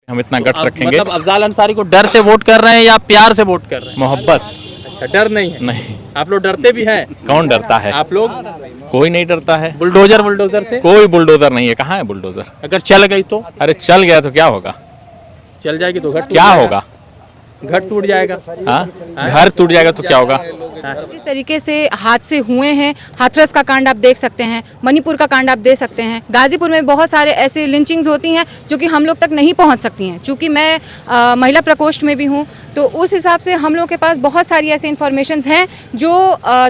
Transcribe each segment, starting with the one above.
हम इतना गट्स रखेंगे। मतलब अफजाल अंसारी को डर से वोट कर रहे हैं या प्यार से वोट कर रहे हैं? मोहब्बत। अच्छा, डर नहीं है? नहीं। आप लोग डरते भी हैं? कौन डरता है? आप लोग? कोई नहीं डरता है। बुलडोजर से? कोई बुलडोजर नहीं है। कहाँ है बुलडोजर? अगर चल गई तो? अरे चल गया तो क्या होगा? चल जाएगी तो घर क्या होगा? घर टूट जाएगा। हाँ, घर टूट जाएगा तो क्या होगा? जिस तरीके से हादसे हुए हैं, हाथरस का कांड आप देख सकते हैं, मणिपुर का कांड आप देख सकते हैं, गाजीपुर में बहुत सारे ऐसे लिंचिंग्स होती हैं जो कि हम लोग तक नहीं पहुंच सकती हैं। चूँकि मैं महिला प्रकोष्ठ में भी हूं, तो उस हिसाब से हम लोग के पास बहुत सारी ऐसी इन्फॉर्मेशंस हैं जो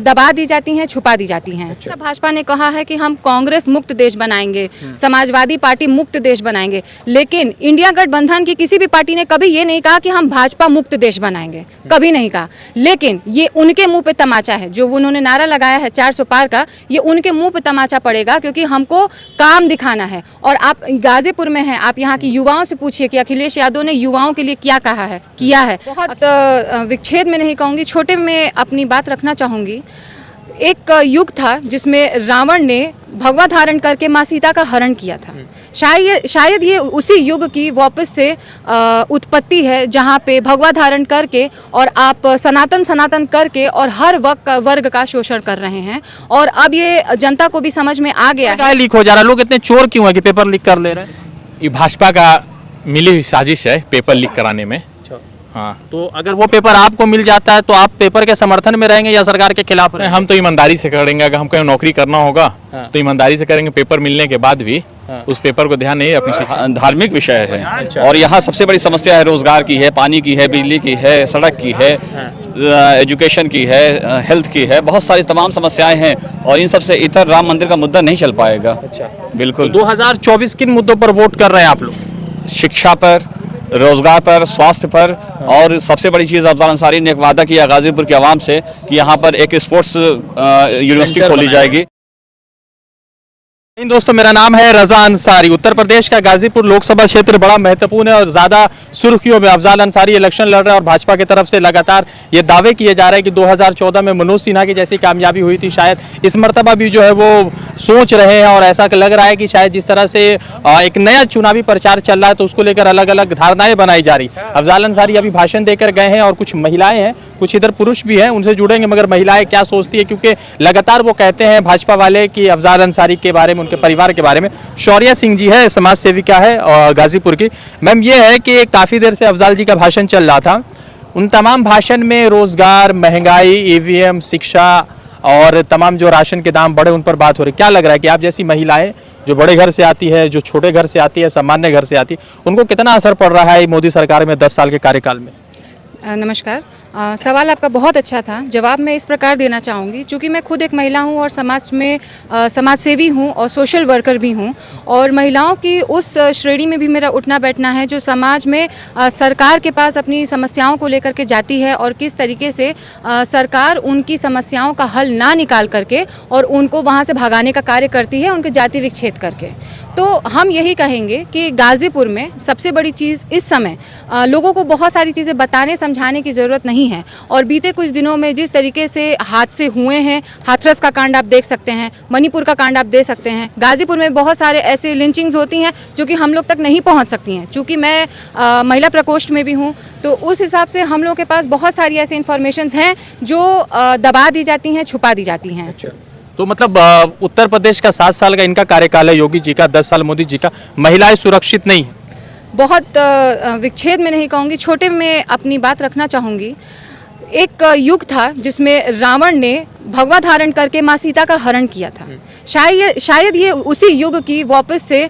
दबा दी जाती हैं, छुपा दी जाती हैं। अच्छा। भाजपा ने कहा है कि हम कांग्रेस मुक्त देश बनाएंगे, समाजवादी पार्टी मुक्त देश बनाएंगे, लेकिन इंडिया गठबंधन की किसी भी पार्टी ने कभी ये नहीं कहा कि हम भाजपा मुक्त देश बनाएंगे, कभी नहीं कहा। लेकिन ये उनके मुंह पे तमाचा है, जो उन्होंने नारा लगाया है 400 पार का, ये उनके मुंह पे तमाचा पड़ेगा, क्योंकि हमको काम दिखाना है। और आप गाजीपुर में हैं, आप यहाँ की युवाओं से पूछिए कि अखिलेश यादव ने युवाओं के लिए क्या कहा है, किया है। बहुत विच्छेद में नहीं कहूँगी, छोटे में अपनी बात रखना चाहूँगी। एक युग था जिसमें रावण ने भगवा धारण करके माँ सीता का हरण किया था। शायद ये उसी युग की वापस से उत्पत्ति है, जहाँ पे भगवा धारण करके और आप सनातन करके और हर वर्ग का शोषण कर रहे हैं। और अब ये जनता को भी समझ में आ गया है। लीक हो जा रहा है, लोग इतने चोर क्यों है कि पेपर लीक कर ले रहे हैं? ये भाजपा का मिली हुई साजिश है पेपर लीक कराने में। हाँ, तो अगर वो पेपर आपको मिल जाता है तो आप पेपर के समर्थन में रहेंगे या सरकार के खिलाफ रहेंगे? हम तो ईमानदारी से करेंगे। अगर हमको नौकरी करना होगा हाँ। तो ईमानदारी से करेंगे। पेपर मिलने के बाद भी हाँ। उस पेपर को ध्यान नहीं, अपनी शिक्षा। धार्मिक विषय है और यहाँ सबसे बड़ी समस्या है रोजगार की है, पानी की है, बिजली की है, सड़क की है, एजुकेशन की है, हेल्थ की है, बहुत सारी तमाम समस्याएं हैं और इन सबसे इतर राम मंदिर का मुद्दा नहीं चल पाएगा। अच्छा, बिल्कुल। 2024 किन मुद्दों पर वोट कर रहे हैं आप लोग? शिक्षा पर, रोजगार पर, स्वास्थ्य पर और सबसे बड़ी चीज़ अफजाल अंसारी ने एक वादा किया गाजीपुर की आवाम से कि यहाँ पर एक स्पोर्ट्स यूनिवर्सिटी खोली जाएगी। दोस्तों, मेरा नाम है रजा अंसारी। उत्तर प्रदेश का गाजीपुर लोकसभा क्षेत्र बड़ा महत्वपूर्ण है और ज़्यादा सुर्खियों में अफजाल अंसारी इलेक्शन लड़ रहे हैं और भाजपा की तरफ से लगातार ये दावे किए जा रहे हैं कि 2014 में मनोज सिन्हा की जैसी कामयाबी हुई थी, शायद इस मर्तबा भी जो है वो सोच रहे हैं। और ऐसा लग रहा है कि शायद जिस तरह से एक नया चुनावी प्रचार चल रहा है तो उसको लेकर अलग अलग धारणाएं बनाई जा रही। अफजाल अंसारी अभी भाषण देकर गए हैं और कुछ महिलाएं हैं, कुछ इधर पुरुष भी हैं, उनसे जुड़ेंगे। मगर महिलाएं क्या सोचती है, क्योंकि लगातार वो कहते हैं भाजपा वाले कि अफजाल अंसारी के बारे में, उनके परिवार के बारे में। शौर्या सिंह जी है, समाज सेविका है और गाजीपुर की। मैम, ये है कि काफ़ी देर से अफजाल जी का भाषण चल रहा था, उन तमाम भाषण में रोजगार, महंगाई, ईवीएम, शिक्षा और तमाम जो राशन के दाम बढ़े उन पर बात हो रही। क्या लग रहा है कि आप जैसी महिलाएं जो बड़े घर से आती है, जो छोटे घर से आती है, सामान्य घर से आती है, उनको कितना असर पड़ रहा है मोदी सरकार में 10 साल के कार्यकाल में? नमस्कार। सवाल आपका बहुत अच्छा था। जवाब मैं इस प्रकार देना चाहूँगी, चूँकि मैं खुद एक महिला हूँ और समाज में समाज सेवी हूँ और सोशल वर्कर भी हूँ, और महिलाओं की उस श्रेणी में भी मेरा उठना बैठना है जो समाज में सरकार के पास अपनी समस्याओं को लेकर के जाती है और किस तरीके से सरकार उनकी समस्याओं का हल ना निकाल करके और उनको वहाँ से भगाने का कार्य करती है, उनके जाति विच्छेद करके। तो हम यही कहेंगे कि गाजीपुर में सबसे बड़ी चीज़ इस समय लोगों को बहुत सारी चीज़ें बताने समझाने की ज़रूरत नहीं है। और बीते कुछ दिनों में जिस तरीके से हादसे हुए हैं, हाथरस का कांड आप देख सकते हैं, मणिपुर का कांड आप देख सकते हैं, गाजीपुर में बहुत सारे ऐसे लिंचिंग्स होती हैं जो कि हम लोग तक नहीं पहुंच सकती हैं। चूँकि मैं महिला प्रकोष्ठ में भी हूँ, तो उस हिसाब से हम लोग के पास बहुत सारी ऐसी इन्फॉर्मेशंस हैं जो दबा दी जाती हैं, छुपा दी जाती हैं। तो मतलब उत्तर प्रदेश का 7 साल का इनका कार्यकाल है, योगी जी का 10 साल मोदी जी का, महिलाएं सुरक्षित नहीं है? बहुत विच्छेद में नहीं कहूँगी, छोटे में अपनी बात रखना चाहूँगी। एक युग था जिसमें रावण ने भगवा धारण करके माँ सीता का हरण किया था। शायद ये उसी युग की वापस से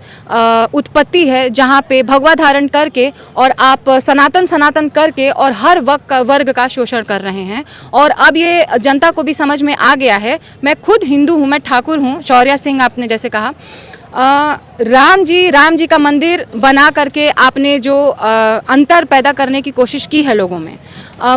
उत्पत्ति है, जहाँ पे भगवा धारण करके और आप सनातन करके और हर वर्ग का शोषण कर रहे हैं। और अब ये जनता को भी समझ में आ गया है। मैं खुद हिंदू हूँ, मैं ठाकुर हूँ, शौर्या सिंह आपने जैसे कहा। राम जी का मंदिर बना करके आपने जो अंतर पैदा करने की कोशिश की है लोगों में,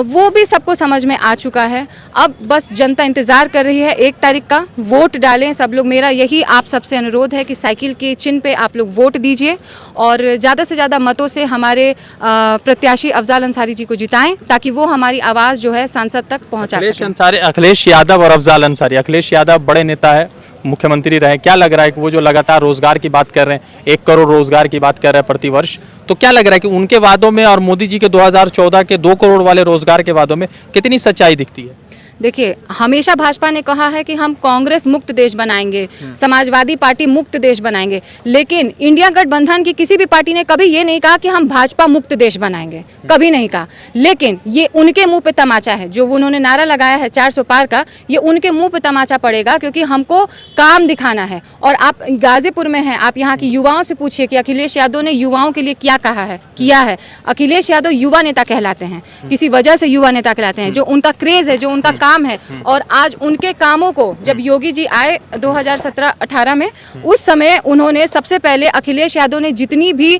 वो भी सबको समझ में आ चुका है। अब बस जनता इंतज़ार कर रही है 1 तारीख का। वोट डालें सब लोग। मेरा यही आप सबसे अनुरोध है कि साइकिल के चिन्ह पे आप लोग वोट दीजिए और ज़्यादा से ज़्यादा मतों से हमारे प्रत्याशी अफजाल अंसारी जी को जिताएं, ताकि वो हमारी आवाज़ जो है सांसद तक पहुँचा सकें। अखिलेश यादव और अफजाल अंसारी। अखिलेश यादव बड़े नेता है, मुख्यमंत्री रहे, क्या लग रहा है कि वो जो लगातार रोजगार की बात कर रहे हैं, 1 करोड़ रोजगार की बात कर रहे हैं प्रतिवर्ष, तो क्या लग रहा है कि उनके वादों में और मोदी जी के 2014 के 2 करोड़ वाले रोजगार के वादों में कितनी सच्चाई दिखती है? देखिए, हमेशा भाजपा ने कहा है कि हम कांग्रेस मुक्त देश बनाएंगे, समाजवादी पार्टी मुक्त देश बनाएंगे, लेकिन इंडिया गठबंधन की किसी भी पार्टी ने कभी ये नहीं कहा कि हम भाजपा मुक्त देश बनाएंगे, कभी नहीं कहा। लेकिन ये उनके मुंह पे तमाचा है, जो उन्होंने नारा लगाया है 400 पार का, ये उनके मुंह पे तमाचा पड़ेगा, क्योंकि हमको काम दिखाना है। और आप गाजीपुर में हैं, आप यहाँ की युवाओं से पूछिए कि अखिलेश यादव ने युवाओं के लिए क्या कहा है, किया है। अखिलेश यादव युवा नेता कहलाते हैं, किसी वजह से युवा नेता कहलाते हैं, जो उनका क्रेज है, जो उनका काम है। और आज उनके कामों को, जब योगी जी आए 2017-18 में, उस समय उन्होंने सबसे पहले अखिलेश यादव ने जितनी भी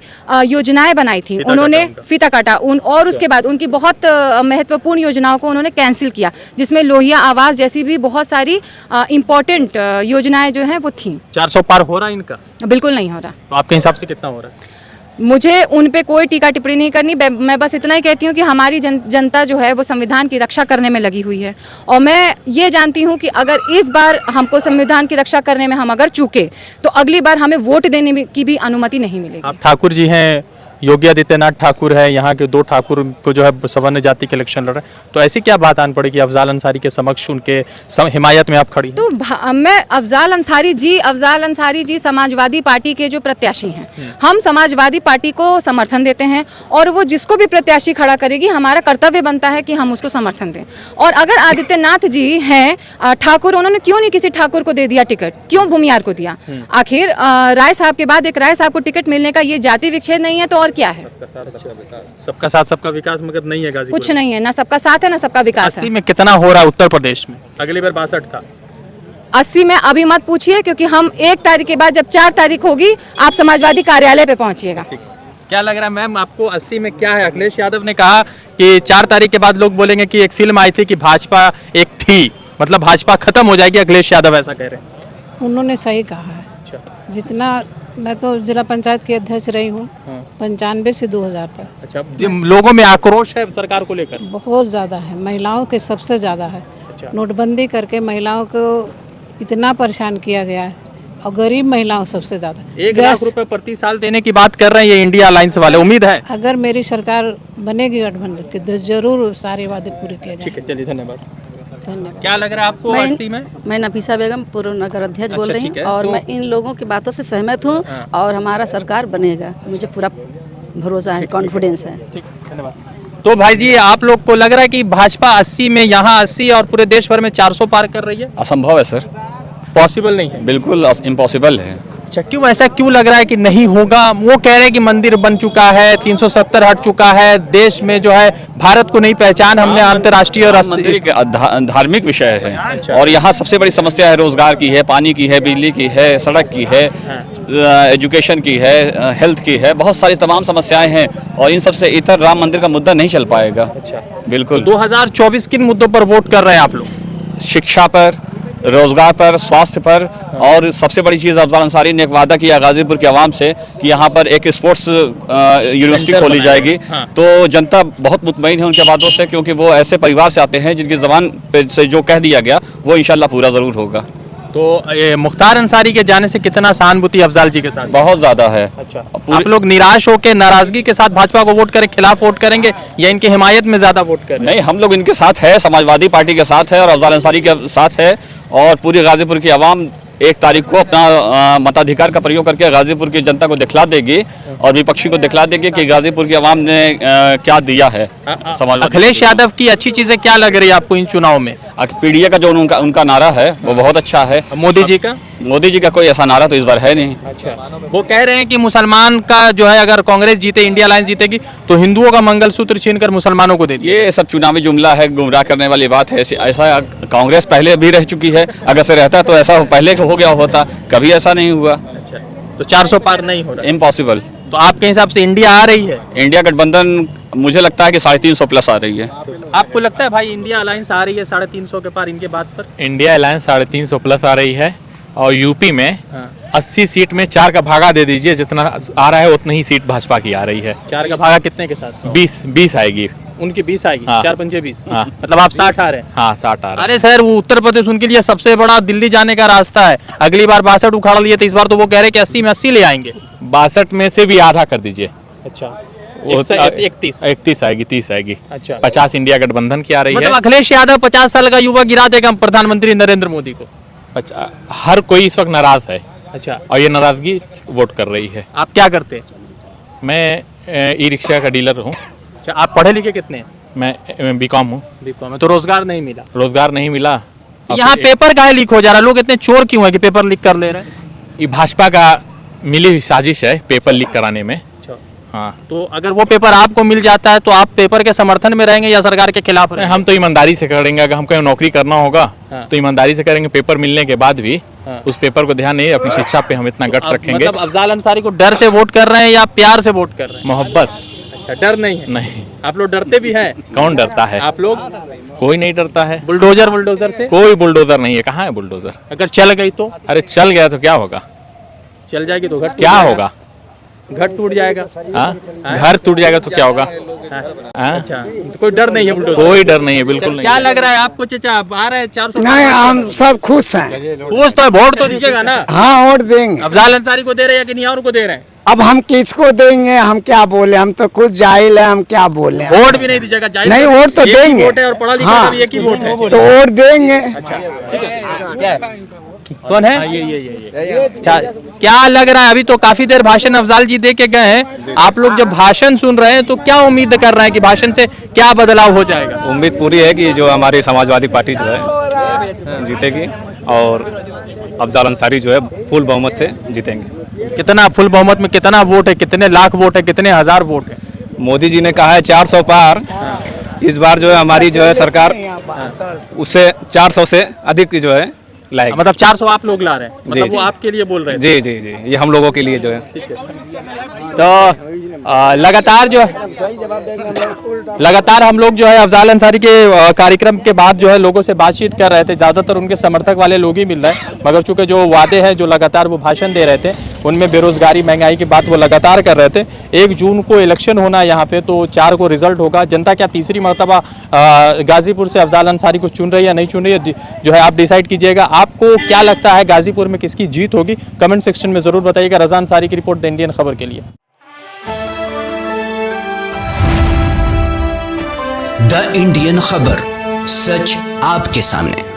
योजनाएं बनाई थी, उन्होंने फीता काटा और उसके बाद उनकी बहुत महत्वपूर्ण योजनाओं को उन्होंने कैंसिल किया, जिसमें लोहिया आवास जैसी भी बहुत सारी इम्पोर्टेंट योजनाएं जो हैं वो थी। 400 पार हो रहा है इनका? बिल्कुल नहीं हो रहा। तो आपके हिसाब से कितना हो रहा है? मुझे उन पे कोई टीका टिप्पणी नहीं करनी। मैं बस इतना ही कहती हूँ कि हमारी जनता जो है वो संविधान की रक्षा करने में लगी हुई है, और मैं ये जानती हूँ कि अगर इस बार हमको संविधान की रक्षा करने में हम अगर चूके, तो अगली बार हमें वोट देने की भी अनुमति नहीं मिलेगी। आप ठाकुर जी हैं, योगी आदित्यनाथ ठाकुर है, यहाँ के 2 ठाकुर को जो है सवर्ण जाति के इलेक्शन लड़ रहे हैं, तो ऐसी क्या बात आन पड़ेगी अफजाल अंसारी के समक्ष, उनके हिमायत में आप खड़ी हैं? तो मैं अफजाल अंसारी जी समाजवादी पार्टी के जो प्रत्याशी हैं, हम समाजवादी पार्टी को समर्थन देते हैं, और वो जिसको भी प्रत्याशी खड़ा करेगी, हमारा कर्तव्य बनता है कि हम उसको समर्थन दें। और अगर आदित्यनाथ जी हैं ठाकुर, उन्होंने क्यों नहीं किसी ठाकुर को दे दिया टिकट, क्यों भूमियार को दिया? आखिर राय साहब के बाद एक राय साहब को टिकट मिलने का ये जाति विच्छेद नहीं है तो और क्या है? सबका साथ सबका विकास मगर नहीं है गाजीपुर, कुछ नहीं है, ना सबका साथ है ना सबका विकास है। 80 में कितना हो रहा है उत्तर प्रदेश में? अगली बार 62 था। 80 में अभी मत पूछिए, क्योंकि हम 1 तारीख के बाद, जब 4 तारीख होगी, आप समाजवादी कार्यालय पे पहुंचिएगा। क्या लग रहा है मैम आपको 80 में क्या है? अखिलेश यादव ने कहा कि 4 तारीख के बाद लोग बोलेंगे कि एक फिल्म आई थी कि भाजपा एक थी, मतलब भाजपा खत्म हो जाएगी, अखिलेश यादव ऐसा कह रहे हैं। उन्होंने सही कहा है। जितना, मैं तो जिला पंचायत की अध्यक्ष रही हूँ 95 से 2000 तक। अच्छा, लोगों में आक्रोश है सरकार को लेकर? बहुत ज़्यादा है, महिलाओं के सबसे ज़्यादा है। नोटबंदी करके महिलाओं को इतना परेशान किया गया है, और गरीब महिलाओं सबसे ज़्यादा। 1 लाख रुपए प्रति साल देने की बात कर रहे हैं ये इंडिया अलायंस वाले, उम्मीद है अगर मेरी सरकार बनेगी गठबंधन की तो जरूर सारे वादे पूरे किए जाएंगे। ठीक है, चलिए धन्यवाद। धन्यवाद। क्या लग रहा है आपको 80 में? मैं नफीसा बेगम पूर्व नगर अध्यक्ष बोल रही हूँ, और मैं इन लोगों की बातों से सहमत हूँ, और हमारा सरकार बनेगा, मुझे पूरा भरोसा है, कॉन्फिडेंस है। ठीक, धन्यवाद। तो भाई जी, आप लोग को लग रहा है कि भाजपा 80 में, यहाँ 80 और पूरे देश भर में 400 पार कर रही है? असंभव है सर, पॉसिबल नहीं है, बिल्कुल इम्पॉसिबल है। अच्छा, क्यों ऐसा क्यों लग रहा है कि नहीं होगा? वो कह रहे हैं कि मंदिर बन चुका है, 370 हट चुका है, देश में जो है भारत को नई पहचान हमने अंतर्राष्ट्रीय और मंदिर एक धार्मिक विषय है, और यहाँ सबसे बड़ी समस्या है रोजगार की है, पानी की है, बिजली की है, सड़क की है, एजुकेशन की है, हेल्थ की है, बहुत सारी तमाम समस्याएं हैं, और इन सबसे इतर राम मंदिर का मुद्दा नहीं चल पाएगा। अच्छा, बिल्कुल। 2024 किन मुद्दों पर वोट कर रहे हैं आप लोग? शिक्षा पर, रोजगार पर, स्वास्थ्य पर, और सबसे बड़ी चीज़ अफजाल अंसारी ने एक वादा किया गाजीपुर की आवाम से कि यहाँ पर एक स्पोर्ट्स यूनिवर्सिटी खोली जाएगी। तो जनता बहुत मुतमईन है उनके वादों से, क्योंकि वो ऐसे परिवार से आते हैं जिनकी ज़बान पे से जो कह दिया गया वो इंशाल्लाह पूरा ज़रूर होगा। तो ये मुख्तार अंसारी के जाने से कितना सहानुभूति अफजाल जी के साथ? बहुत ज़्यादा है। अच्छा, आप लोग निराश होकर नाराजगी के साथ भाजपा को वोट करें, खिलाफ वोट करेंगे, या इनकी हिमायत में ज़्यादा वोट करें? नहीं, हम लोग इनके साथ है, समाजवादी पार्टी के साथ है, और अफजाल अंसारी के साथ है, और पूरी गाजीपुर की आवाम 1 तारीख को अपना मताधिकार का प्रयोग करके गाजीपुर की जनता को दिखला देगी, और विपक्षी को दिखला देगी कि गाजीपुर की आवाम ने क्या दिया है। अखिलेश यादव की अच्छी चीजें क्या लग रही है आपको इन चुनाव में? पीडीए का जो उनका नारा है वो बहुत अच्छा है। मोदी जी का कोई ऐसा नारा तो इस बार है नहीं। अच्छा, वो कह रहे हैं कि मुसलमान का जो है, अगर कांग्रेस जीते, इंडिया अलायंस जीतेगी, तो हिंदुओं का मंगलसूत्र छीनकर मुसलमानों को दे दिया। ये सब चुनावी जुमला है, गुमराह करने वाली बात है। ऐसा कांग्रेस पहले भी रह चुकी है, अगर से रहता तो ऐसा पहले हो गया होता, कभी ऐसा नहीं हुआ। अच्छा, तो 400 पार नहीं हो रहा? इम्पॉसिबल। तो आपके हिसाब से इंडिया आ रही है? इंडिया गठबंधन मुझे लगता है कि 350 प्लस आ रही है। आपको लगता है भाई इंडिया अलायंस आ रही है 350 के पार इनके बात पर? इंडिया अलायंस 350 प्लस आ रही है, और यूपी में 80 सीट में 4 का भागा दे दीजिए, जितना आ रहा है उतनी ही सीट भाजपा की आ रही है। 4 का भागा कितने के साथ? 20 आएगी। उनकी 20 आएगी, हाँ। 4 पंचे 20। हाँ। मतलब आप 60 आ रहे हैं। हाँ 60 आ रहा है। अरे सर, वो उत्तर प्रदेश उनके लिए सबसे बड़ा दिल्ली जाने का रास्ता है। अगली बार 62 उखाड़ लिए, तो इस बार तो वो कह रहे हैं कि 80 में 80 ले आएंगे। 62 में से भी आधा कर दीजिए। अच्छा, वो 31। 31 आएगी, 30 आएगी। अच्छा। 50 इंडिया गठबंधन की आ रही मतलब है। अखिलेश यादव 50 साल का युवा गिरा देगा प्रधानमंत्री नरेंद्र मोदी को। हर कोई इस वक्त नाराज है अच्छा, और ये नाराजगी वोट कर रही है। आप क्या करते हैं? मैं ई रिक्शा का डीलर हूँ। अच्छा, आप पढ़े लिखे कितने हैं? मैं बीकॉम हूँ। बीकॉम में। तो रोजगार नहीं मिला। रोजगार नहीं मिला। अब यहाँ पेपर काहे लीक हो जा रहा है? लोग इतने चोर क्यों है कि पेपर लीक कर ले रहे हैं? ये भाजपा का मिली हुई साजिश है पेपर लीक कराने में। हाँ, तो अगर वो पेपर आपको मिल जाता है तो आप पेपर के समर्थन में रहेंगे या सरकार के खिलाफ रहेंगे? हम तो ईमानदारी से करेंगे। अगर हमको नौकरी करना होगा हाँ। तो ईमानदारी से करेंगे। पेपर मिलने के बाद भी हाँ। उस पेपर को ध्यान नहीं, अपनी शिक्षा पे हम इतना गट रखेंगे। मतलब अफजाल अंसारी को डर से वोट कर रहे हैं या प्यार से वोट कर रहे हैं? मोहब्बत। अच्छा, डर नहीं है। नहीं, आप लोग डरते भी हैं? कौन डरता है? आप लोग कोई नहीं डरता है। बुलडोजर से? कोई बुलडोजर नहीं है। कहाँ है बुलडोजर? अगर चल गई तो? अरे चल गया तो क्या होगा? चल जाएगी तो घट क्या होगा? घट टूट जाएगा। हाँ, घर टूट जाएगा तो क्या होगा? हाँ? अच्छा, तो कोई डर नहीं है बुलडोजर? कोई डर नहीं है, बिल्कुल नहीं। क्या लग रहा है आपको चाचा? आप आ रहे हैं 400? नहीं, हम सब खुश हैं। खुश तो है, वोट तो दीजिएगा ना। हाँ, वोट देंगे। अफजाल अंसारी को दे रहे हैं या किन्हीं और को दे रहे हैं? अब हम किसको देंगे? हम क्या बोले? हम तो खुद जाहिल है, हम क्या बोले? वोट भी नहीं दीजिएगा? जाहिर नहीं, है। वोट तो एक ही देंगे। वोट है और पढ़ा लिखा हाँ। का भी एक ही वोट है। तो वोट देंगे। क्या है? कौन है? क्या लग रहा है? अभी तो काफी देर भाषण अफजाल जी दे के गए हैं। आप लोग जब भाषण सुन रहे हैं तो क्या उम्मीद कर रहे हैं कि भाषण से क्या बदलाव हो जाएगा? उम्मीद पूरी है कि जो हमारी समाजवादी पार्टी जो है जीतेगी और अफजाल अंसारी जो है फुल बहुमत से जीतेंगे। कितना फुल बहुमत में? कितना वोट है? कितने लाख वोट है? कितने हजार वोट है? मोदी जी ने कहा है 400 पार। इस बार जो है हमारी जो है सरकार उससे 400 से अधिक की जो है लाएगी। मतलब 400 आप लोग ला रहे हैं? मतलब जी, वो जी। आपके लिए बोल रहे हैं? जी जी जी, ये हम लोगों के लिए जो है। तो लगातार हम लोग जो है अफजाल अंसारी के कार्यक्रम के बाद जो है लोगों से बातचीत कर रहे थे। ज़्यादातर उनके समर्थक वाले लोग ही मिल रहे हैं, मगर चूंकि जो वादे हैं जो लगातार वो भाषण दे रहे थे उनमें बेरोजगारी महंगाई की बात वो लगातार कर रहे थे। 1 जून को इलेक्शन होना है यहाँ पे, तो 4 को रिजल्ट होगा। जनता क्या तीसरी मरतबा गाजीपुर से अफजाल अंसारी को चुन रही है या नहीं चुन रही है, जो है आप डिसाइड कीजिएगा। आपको क्या लगता है गाजीपुर में किसकी जीत होगी? कमेंट सेक्शन में जरूर बताइएगा। रज़ा अंसारी की रिपोर्ट, द इंडियन खबर के लिए। द इंडियन खबर, सच आपके सामने।